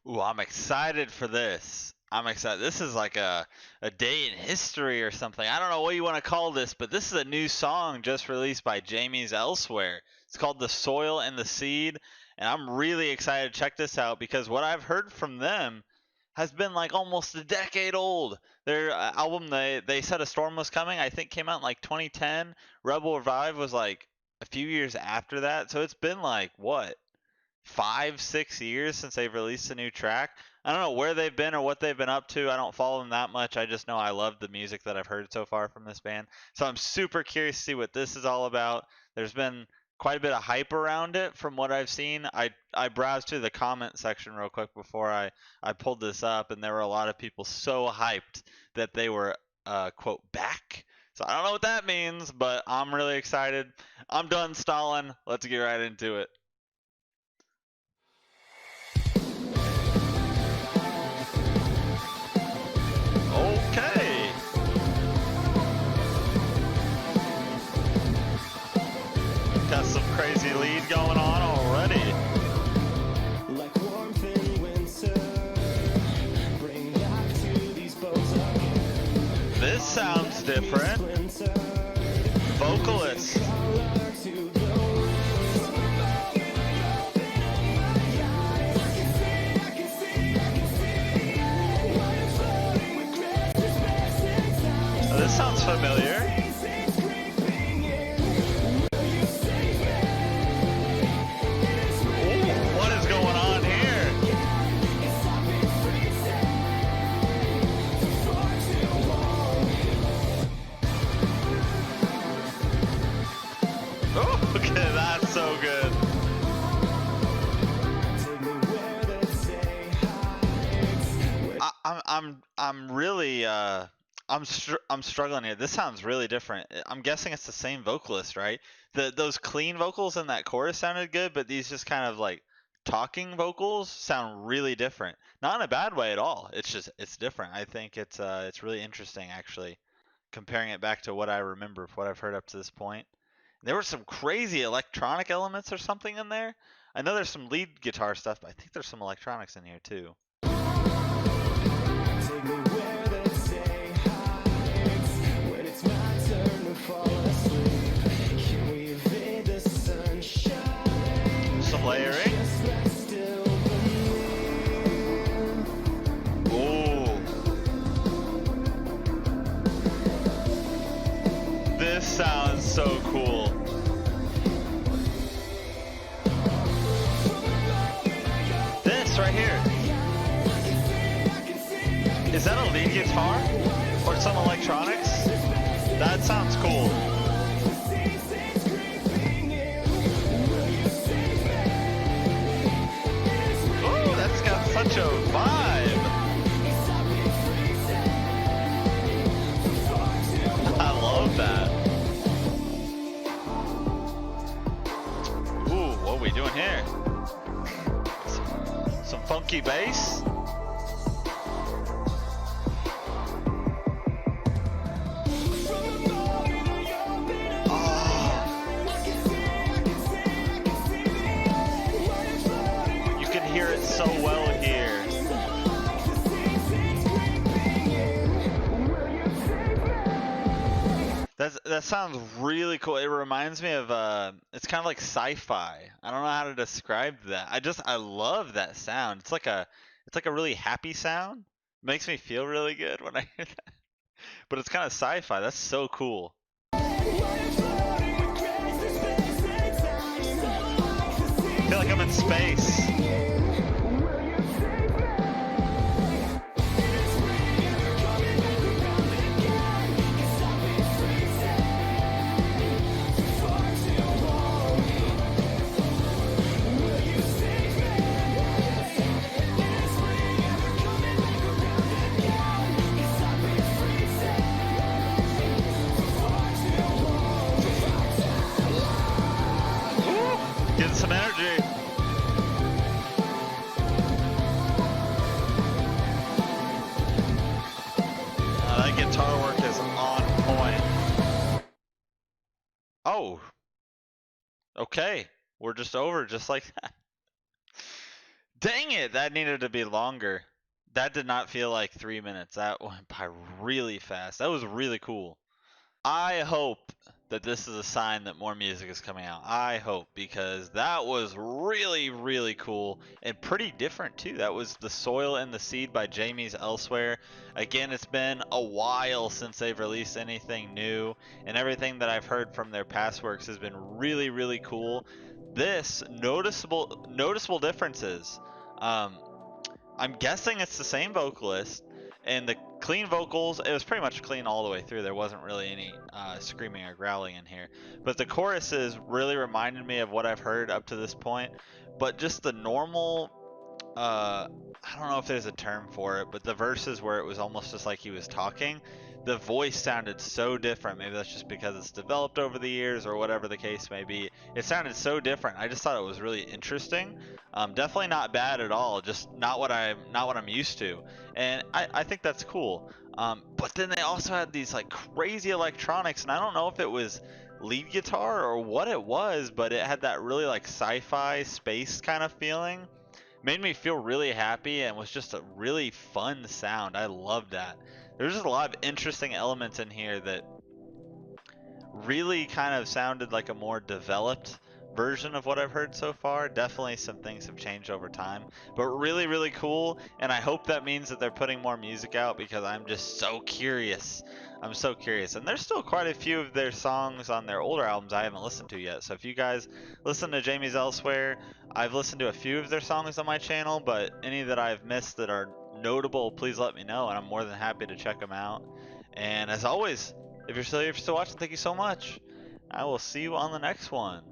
Ooh, I'm excited for this. I'm excited. This is like a day in history or something. I don't know what you want to call this, but this is a new song just released by Jamie's Elsewhere. It's called The Soil and the Seed, and I'm really excited to check this out because what I've heard from them has been like almost a decade old. Their album they said a storm was coming, I think came out in like 2010. Rebel Revive was like a few years after that. So it's been like what? 5, 6 years since they've released a new track. I don't know where they've been or what they've been up to. I don't follow them that much. I just know I love the music that I've heard so far from this band. So I'm super curious to see what this is all about. There's been quite a bit of hype around it from what I've seen. I browsed through the comment section real quick before I pulled this up, and there were a lot of people so hyped that they were quote back. So I don't know what that means, but I'm really excited. I'm done stalling. Let's get right into it. Okay. Got some crazy lead going on already. Like warmth in winter, bring back to these boats again. This sounds different. Vocalist. Oh, this sounds familiar. Ooh, what is going on here? Oh, okay, that's so good. I'm really I'm struggling here. This sounds really different. I'm guessing it's the same vocalist, right? Those clean vocals in that chorus sounded good, but these just kind of like talking vocals sound really different. Not in a bad way at all. It's just it's different. I think it's really interesting actually, comparing it back to what I remember, what I've heard up to this point. There were some crazy electronic elements or something in there. I know there's some lead guitar stuff, but I think there's some electronics in here too. Some layering. Ooh. This sounds so cool. This right here. Is that a lead guitar? Or some electronics? That sounds cool. Oh, that's got such a vibe. I love that. Ooh, what are we doing here? Some funky bass. Hear it so well here. That sounds really cool. It reminds me of it's kind of like sci-fi. I don't know how to describe that. I love that sound. It's like a really happy sound. Makes me feel really good when I hear that. But it's kind of sci-fi. That's so cool. I feel like I'm in space. Getting some energy. That guitar work is on point. Oh. Okay. We're just over just like that. Dang it, that needed to be longer. That did not feel like 3 minutes. That went by really fast. That was really cool. I hope that this is a sign that more music is coming out. I hope, because that was really, really cool and pretty different too. That was The Soil and the Seed by Jamie's Elsewhere. Again, it's been a while since they've released anything new, and everything that I've heard from their past works has been really, really cool. This noticeable differences. Um, I'm guessing it's the same vocalist, and the clean vocals, it was pretty much clean all the way through. There wasn't really any screaming or growling in here. But the choruses really reminded me of what I've heard up to this point. But just the normal, I don't know if there's a term for it, but the verses where it was almost just like he was talking, the voice sounded so different. Maybe that's just because it's developed over the years or whatever the case may be. It sounded so different. I just thought it was really interesting. Definitely not bad at all. Just not what I'm used to, and I think that's cool. But then they also had these like crazy electronics, and I don't know if it was lead guitar or what it was, but it had that really like sci-fi space kind of feeling. Made me feel really happy and was just a really fun sound. I loved that. There's just a lot of interesting elements in here that really kind of sounded like a more developed version of what I've heard so far. Definitely some things have changed over time, but really, really cool. And I hope that means that they're putting more music out, because I'm just so curious. I'm so curious. And there's still quite a few of their songs on their older albums I haven't listened to yet. So if you guys listen to Jamie's Elsewhere, I've listened to a few of their songs on my channel, but any that I've missed that are notable, please let me know, and I'm more than happy to check them out. And as always, if you're still watching, thank you so much. I will see you on the next one.